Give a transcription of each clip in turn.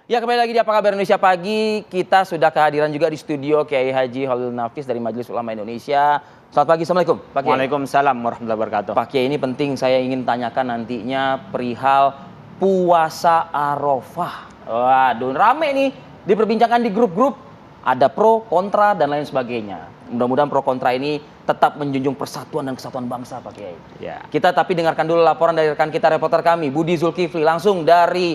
Ya, kembali lagi di Apa Kabar Indonesia Pagi. Kita sudah kehadiran juga di studio Kiai Haji Holil Nafis dari Majelis Ulama Indonesia. Selamat pagi, Assalamualaikum Pak Kiai. Waalaikumsalam warahmatullahi wabarakatuh. Pak Kiai, ini penting, saya ingin tanyakan nantinya perihal puasa Arafah. Waduh, rame nih diperbincangkan di grup-grup. Ada pro, kontra, dan lain sebagainya. Mudah-mudahan pro kontra ini tetap menjunjung persatuan dan kesatuan bangsa, Pak Kiai. Ya. Kita tapi dengarkan dulu laporan dari rekan kita, reporter kami, Budi Zulkifli, langsung dari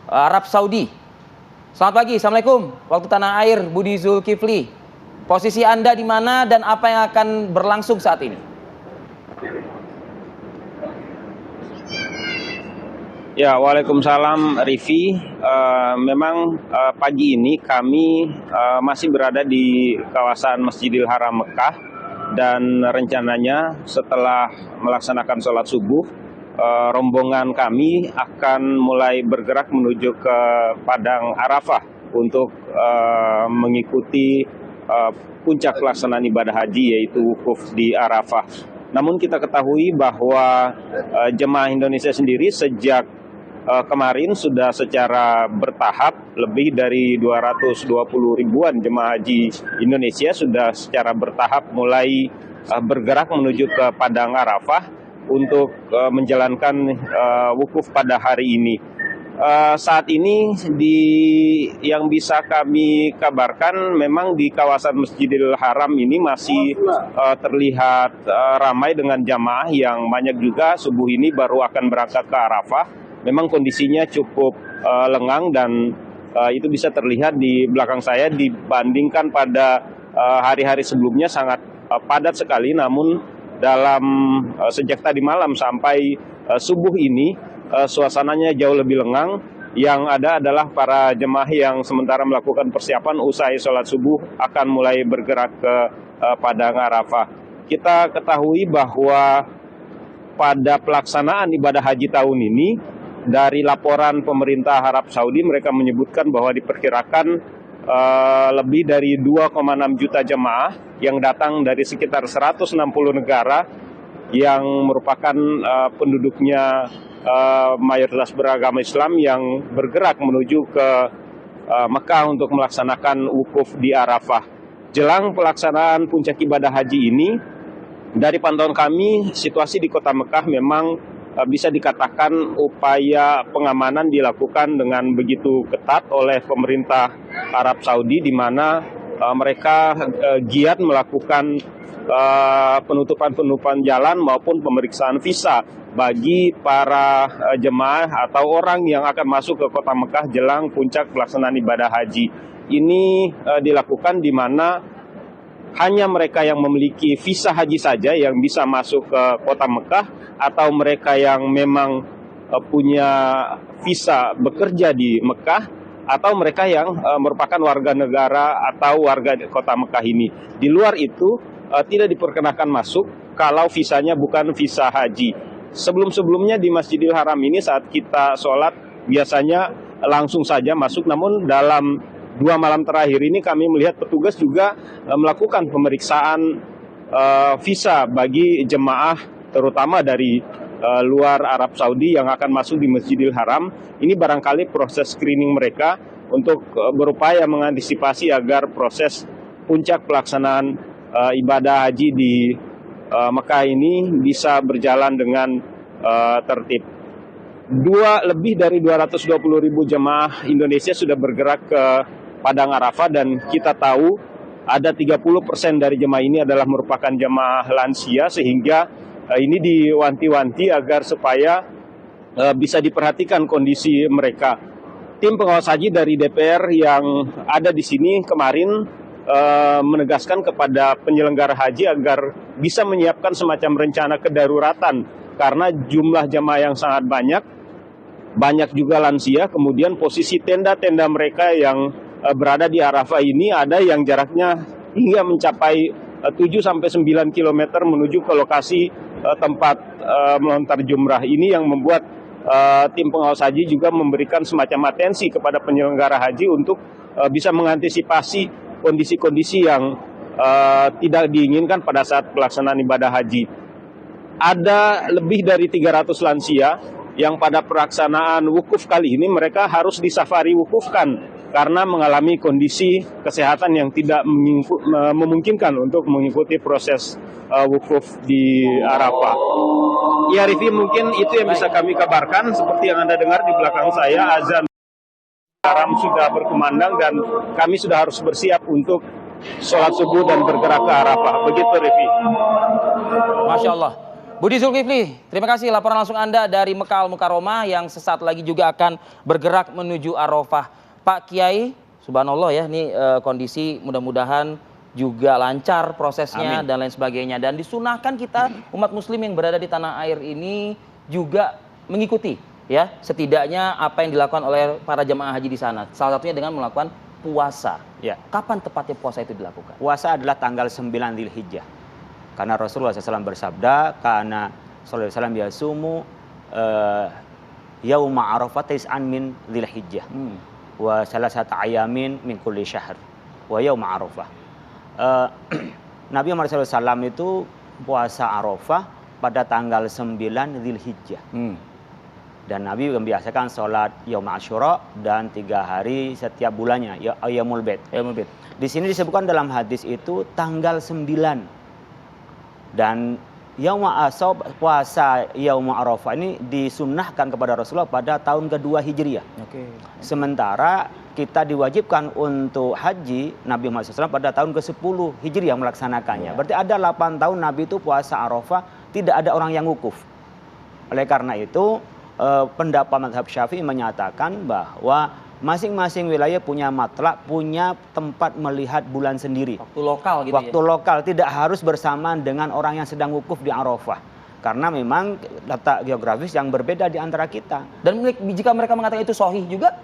Arab Saudi. Selamat pagi, Assalamualaikum. Waktu tanah air, Budi Zulkifli. Posisi Anda di mana dan apa yang akan berlangsung saat ini? Ya, Waalaikumsalam Rifi. Memang pagi ini kami masih berada di kawasan Masjidil Haram Mekah, dan rencananya setelah melaksanakan sholat subuh, rombongan kami akan mulai bergerak menuju ke Padang Arafah untuk mengikuti puncak pelaksanaan ibadah haji, yaitu wukuf di Arafah. Namun kita ketahui bahwa jemaah Indonesia sendiri sejak kemarin sudah secara bertahap lebih dari 220 ribuan jemaah haji Indonesia sudah secara bertahap mulai bergerak menuju ke Padang Arafah untuk menjalankan wukuf pada hari ini. Saat ini yang bisa kami kabarkan, memang di kawasan Masjidil Haram ini masih terlihat ramai dengan jamaah yang banyak juga subuh ini baru akan berangkat ke Arafah. Memang kondisinya cukup lengang, dan itu bisa terlihat di belakang saya dibandingkan pada hari-hari sebelumnya sangat padat sekali. Namun dalam sejak tadi malam sampai subuh ini suasananya jauh lebih lengang. Yang ada adalah para jemaah yang sementara melakukan persiapan usai sholat subuh akan mulai bergerak ke Padang Arafah. Kita ketahui bahwa pada pelaksanaan ibadah haji tahun ini, dari laporan pemerintah Arab Saudi, mereka menyebutkan bahwa diperkirakan lebih dari 2,6 juta jemaah yang datang dari sekitar 160 negara yang merupakan penduduknya mayoritas beragama Islam yang bergerak menuju ke Mekah untuk melaksanakan wukuf di Arafah. Jelang pelaksanaan puncak ibadah haji ini, dari pantauan kami, situasi di kota Mekah memang bisa dikatakan upaya pengamanan dilakukan dengan begitu ketat oleh pemerintah Arab Saudi, di mana mereka giat melakukan penutupan jalan maupun pemeriksaan visa bagi para jemaah atau orang yang akan masuk ke kota Mekah jelang puncak pelaksanaan ibadah haji. Ini dilakukan di mana hanya mereka yang memiliki visa haji saja yang bisa masuk ke kota Mekah, atau mereka yang memang punya visa bekerja di Mekah, atau mereka yang merupakan warga negara atau warga kota Mekah ini. Di luar itu tidak diperkenakan masuk kalau visanya bukan visa haji. Sebelum-sebelumnya di Masjidil Haram ini saat kita sholat biasanya langsung saja masuk, namun dalam 2 malam terakhir ini kami melihat petugas juga melakukan pemeriksaan visa bagi jemaah terutama dari luar Arab Saudi yang akan masuk di Masjidil Haram. Ini barangkali proses screening mereka untuk berupaya mengantisipasi agar proses puncak pelaksanaan ibadah haji di Mekah ini bisa berjalan dengan tertib. Lebih dari 220 ribu jemaah Indonesia sudah bergerak ke Padang Arafah, dan kita tahu ada 30% dari jemaah ini adalah merupakan jemaah lansia, sehingga ini diwanti-wanti agar supaya bisa diperhatikan kondisi mereka. Tim pengawas haji dari DPR yang ada di sini kemarin menegaskan kepada penyelenggara haji agar bisa menyiapkan semacam rencana kedaruratan karena jumlah jemaah yang sangat banyak juga lansia. Kemudian posisi tenda-tenda mereka yang berada di Arafah ini ada yang jaraknya hingga mencapai 7-9 km menuju ke lokasi tempat melontar jumrah. Ini yang membuat tim pengawas haji juga memberikan semacam atensi kepada penyelenggara haji untuk bisa mengantisipasi kondisi-kondisi yang tidak diinginkan pada saat pelaksanaan ibadah haji. Ada lebih dari 300 lansia yang pada pelaksanaan wukuf kali ini mereka harus disafari wukufkan karena mengalami kondisi kesehatan yang tidak memungkinkan untuk mengikuti proses wukuf di Arafah. Ya Rifi, mungkin itu yang bisa kami kabarkan. Seperti yang Anda dengar di belakang saya, azan haram sudah berkumandang dan kami sudah harus bersiap untuk sholat subuh dan bergerak ke Arafah. Begitu Rifi. Masya Allah. Budi Zulkifli, terima kasih laporan langsung Anda dari Mekah Al-Mukarromah yang sesaat lagi juga akan bergerak menuju Arafah. Pak Kiai, subhanallah ya, ini kondisi mudah-mudahan juga lancar prosesnya. Amin. Dan lain sebagainya. Dan disunahkan kita umat muslim yang berada di tanah air ini juga mengikuti ya setidaknya apa yang dilakukan oleh para jemaah haji di sana. Salah satunya dengan melakukan puasa. Ya. Kapan tepatnya puasa itu dilakukan? Puasa adalah tanggal 9 Dzulhijjah. Karena Rasulullah SAW bersabda, karena Rasulullah SAW yasumu yauma Arafah tis'an min Dzulhijjah wa salasata ayamin min kulli syahr wa yauma Arafah. Nabi Muhammad SAW itu puasa Arafah pada tanggal 9 Dzulhijjah. Dan Nabi membiasakan sholat yaum Asyura dan 3 hari setiap bulannya, Yaumul Bid. Di sini disebutkan dalam hadis itu tanggal 9. Dan puasa Yaum Arafah ini disunnahkan kepada Rasulullah pada tahun kedua Hijriah. Sementara kita diwajibkan untuk haji Nabi Muhammad SAW pada tahun ke-10 Hijriah melaksanakannya. Berarti ada 8 tahun Nabi itu puasa Arafah, tidak ada orang yang wukuf. Oleh karena itu pendapat mazhab Syafi'i menyatakan bahwa masing-masing wilayah punya matlak, punya tempat melihat bulan sendiri. Waktu lokal gitu. Waktu lokal, tidak harus bersamaan dengan orang yang sedang wukuf di Arafah. Karena memang letak geografis yang berbeda di antara kita. Dan jika mereka mengatakan itu sahih juga,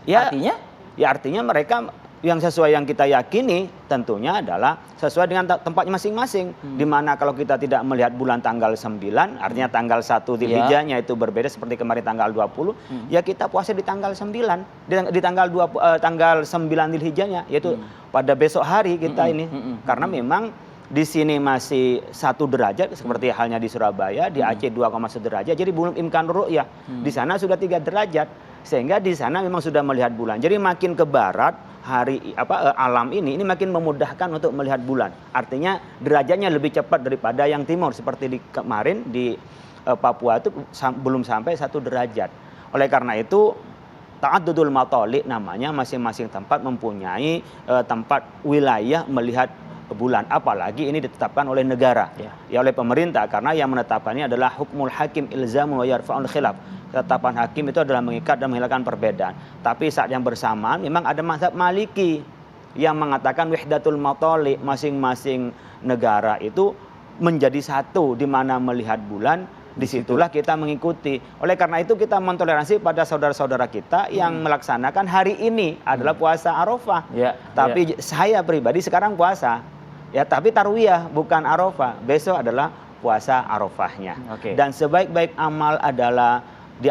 ya, artinya mereka yang sesuai yang kita yakini tentunya adalah sesuai dengan tempatnya masing-masing. Dimana kalau kita tidak melihat bulan tanggal 9, artinya tanggal 1 Dzulhijjahnya itu berbeda seperti kemarin tanggal 20, ya kita puasa di tanggal 9, di tanggal 9 Dzulhijjahnya, yaitu pada besok hari kita ini. Karena memang di sini masih 1 derajat seperti halnya di Surabaya, di Aceh 2,1 derajat, jadi belum imkan ru'yah. Di sana sudah 3 derajat. Sehingga di sana memang sudah melihat bulan. Jadi makin ke barat alam ini makin memudahkan untuk melihat bulan. Artinya derajatnya lebih cepat daripada yang timur seperti kemarin di Papua itu belum sampai 1 derajat. Oleh karena itu ta'addudul matali namanya, masing-masing tempat mempunyai tempat wilayah melihat bulan, apalagi ini ditetapkan oleh negara, ya oleh pemerintah, karena yang menetapkannya adalah hukmul hakim ilzamun wa yarfa'ul khilaf. Ketetapan hakim itu adalah mengikat dan menghilangkan perbedaan. Tapi saat yang bersamaan memang ada mazhab Maliki yang mengatakan wahdatul matali, masing-masing negara itu menjadi satu di mana melihat bulan, disitulah kita mengikuti. Oleh karena itu kita mentoleransi pada saudara-saudara kita yang melaksanakan hari ini adalah puasa Arafah. Tapi saya pribadi sekarang puasa, ya tapi tarwiyah bukan Arafah. Besok adalah puasa Arafahnya. Dan sebaik-baik amal adalah di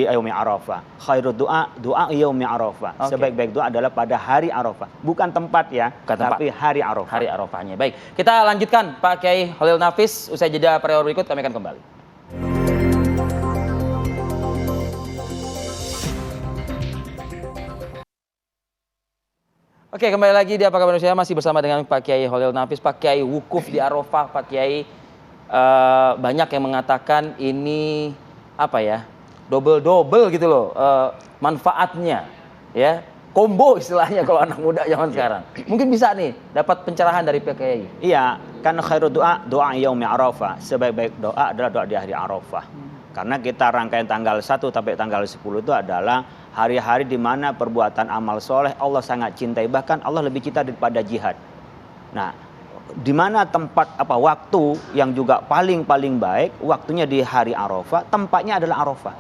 yaumi Arafah. Khairud doa yaumi Arafah. Sebaik-baik doa adalah pada hari Arafah. Bukan tempat ya, tapi hari Arafah. Hari Arafahnya. Baik, kita lanjutkan Pak Kiai Khalil Nafis. Usai jeda periode berikut kami akan kembali. Oke, kembali lagi di Apa Kabar Indonesia, masih bersama dengan Pak Kiai Khalil Nafis. Pak Kiai, wukuf di Arafah, Pak Kiai, banyak yang mengatakan ini apa ya, double gitu loh manfaatnya, ya combo istilahnya kalau anak muda zaman sekarang. Mungkin bisa nih dapat pencerahan dari Pak Kiai. Iya, kan khairu doa yaumi Arafah. Sebaik-baik doa adalah doa di hari Arafah. Karena kita rangkaian tanggal 1 sampai tanggal 10 itu adalah hari-hari di mana perbuatan amal soleh Allah sangat cintai, bahkan Allah lebih cinta daripada jihad. Nah, di mana tempat waktu yang juga paling baik, waktunya di hari Arafah, tempatnya adalah Arafah.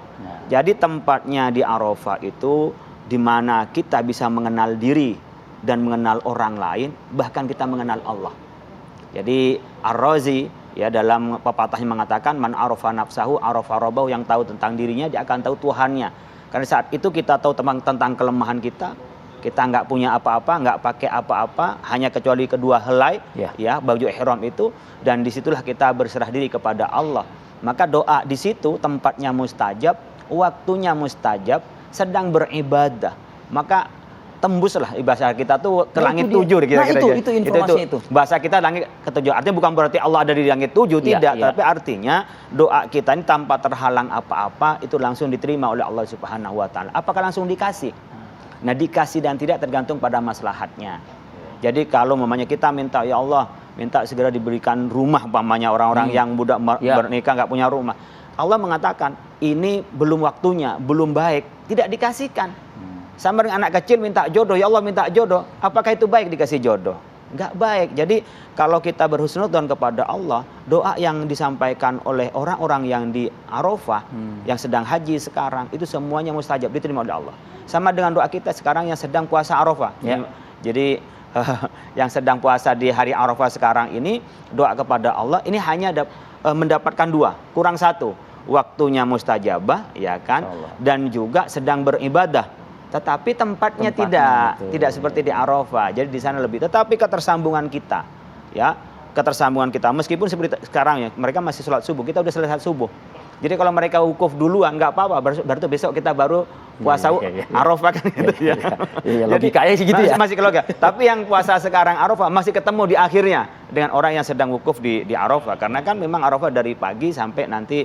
Jadi tempatnya di Arafah itu di mana kita bisa mengenal diri dan mengenal orang lain, bahkan kita mengenal Allah. Jadi Ar-Razi ya dalam pepatahnya mengatakan man arafa nafsahu arafa rabbahu, yang tahu tentang dirinya dia akan tahu Tuhannya. Karena saat itu kita tahu tentang kelemahan kita nggak punya apa-apa, nggak pakai apa-apa, hanya kecuali kedua helai, ya baju ihram itu, dan disitulah kita berserah diri kepada Allah. Maka doa di situ tempatnya mustajab, waktunya mustajab, sedang beribadah. Maka tembuslah bahasa kita tuh ke Nah, langit itu dia. 7 kira-kira. Nah, itu informasinya itu. Bahasa kita langit ke-7. Artinya bukan berarti Allah ada di langit 7, Iya, tidak, iya. tapi artinya doa kita ini tanpa terhalang apa-apa itu langsung diterima oleh Allah Subhanahu wa taala. Apakah langsung dikasih? Nah, dikasih dan tidak tergantung pada maslahatnya. Jadi kalau mamanya kita minta, ya Allah, minta segera diberikan rumah pamannya orang-orang yang budak Ya. bernikah nggak punya rumah. Allah mengatakan, ini belum waktunya, belum baik, tidak dikasihkan. Sama dengan anak kecil minta jodoh, ya Allah minta jodoh. Apakah itu baik dikasih jodoh? Nggak baik. Jadi kalau kita berhusnudzon kepada Allah, doa yang disampaikan oleh orang-orang yang di Arafah, yang sedang haji sekarang, itu semuanya mustajab, diterima oleh Allah. Sama dengan doa kita sekarang yang sedang puasa Arafah. Ya. Jadi yang sedang puasa di hari Arafah sekarang ini, doa kepada Allah, ini hanya mendapatkan 2, kurang 1. Waktunya mustajabah, ya kan? Insyaallah. Dan juga sedang beribadah. Tetapi tempatnya Tempatnya tidak seperti di Arafah. Jadi di sana lebih. Tetapi ketersambungan kita, ya, ketersambungan kita. Meskipun seperti sekarang ya, mereka masih sholat subuh, kita udah selesai subuh. Jadi kalau mereka wukuf duluan nggak apa-apa. Berarti besok kita baru puasa Arafah kan gitu ya. Iya, logikanya sih gitu ya. Masih logika. Tapi yang puasa sekarang Arafah masih ketemu di akhirnya dengan orang yang sedang wukuf di Arafah. Karena kan memang Arafah dari pagi sampai nanti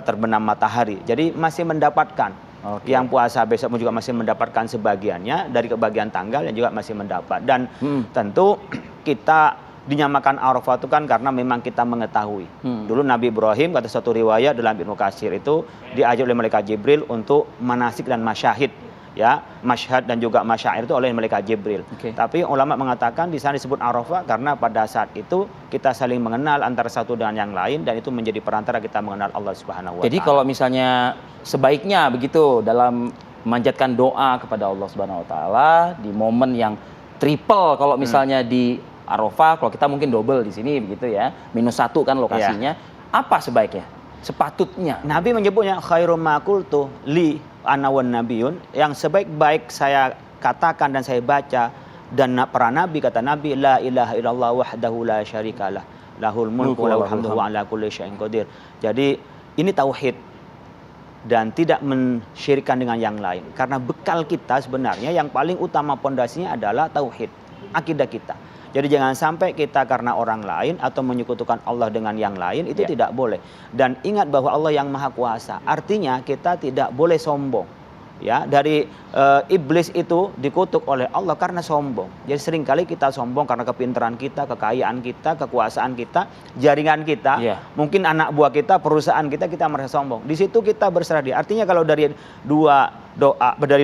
terbenam matahari. Jadi masih mendapatkan. Yang puasa besok juga masih mendapatkan sebagiannya dari kebagian tanggal yang juga masih mendapat. Dan tentu kita dinyamakan Arafah itu kan karena memang kita mengetahui. Dulu Nabi Ibrahim, kata satu riwayat dalam Ibnu Katsir itu diajar oleh malaikat Jibril untuk manasik dan masyahid, ya, masyhad dan juga masyair itu oleh malaikat Jibril. Tapi ulama mengatakan di sana disebut Arafah karena pada saat itu kita saling mengenal antara satu dengan yang lain, dan itu menjadi perantara kita mengenal Allah Subhanahu wa taala. Jadi kalau misalnya sebaiknya begitu dalam memanjatkan doa kepada Allah Subhanahu wa taala di momen yang triple, kalau misalnya di Arafah, kalau kita mungkin double di sini begitu ya. -1 kan lokasinya. Apa sebaiknya? Sepatutnya. Nabi menyebutnya khairum ma qultu li ana wan nabiyun, yang sebaik-baik saya katakan dan saya baca dan para nabi, kata Nabi, la ilaha illallah wahdahu la syarikalah, lahul mulku wa lahul hamdu wa ala kulli syai'in qadir. Jadi ini tauhid dan tidak mensyirikkan dengan yang lain. Karena bekal kita sebenarnya yang paling utama pondasinya adalah tauhid, akidah kita. Jadi jangan sampai kita karena orang lain atau menyekutukan Allah dengan yang lain, itu tidak boleh. Dan ingat bahwa Allah yang Maha Kuasa. Artinya kita tidak boleh sombong. Ya, dari iblis itu dikutuk oleh Allah karena sombong. Jadi seringkali kita sombong karena kepintaran kita, kekayaan kita, kekuasaan kita, jaringan kita, mungkin anak buah kita, perusahaan kita merasa sombong. Di situ kita berserah diri. Artinya kalau dari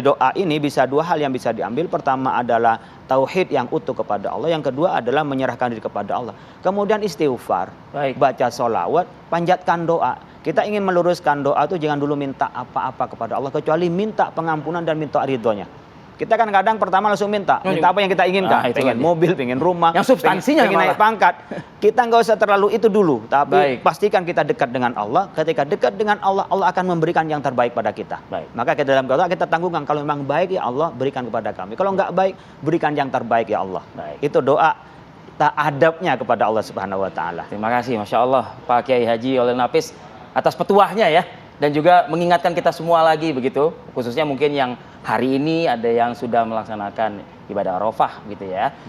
doa ini bisa 2 hal yang bisa diambil. Pertama adalah tauhid yang utuh kepada Allah. Yang kedua adalah menyerahkan diri kepada Allah. Kemudian istighfar, baca sholawat, panjatkan doa. Kita ingin meluruskan doa itu jangan dulu minta apa-apa kepada Allah, kecuali minta pengampunan dan minta ridhonya. Kita kan kadang pertama langsung minta apa yang kita inginkan, pengen mobil, pengen rumah, yang substansinya pengen naik pangkat. Kita nggak usah terlalu itu dulu, tapi pastikan kita dekat dengan Allah. Ketika dekat dengan Allah, Allah akan memberikan yang terbaik pada kita. Maka kita dalam doa kita tanggungan, kalau memang baik ya Allah berikan kepada kami, kalau nggak baik berikan yang terbaik ya Allah. Itu doa adabnya kepada Allah Subhanahu wa taala. Terima kasih, Masya Allah, Pak Kiai Haji Holil Nafis atas petuahnya ya, dan juga mengingatkan kita semua lagi begitu, khususnya mungkin yang hari ini ada yang sudah melaksanakan ibadah Arafah gitu ya.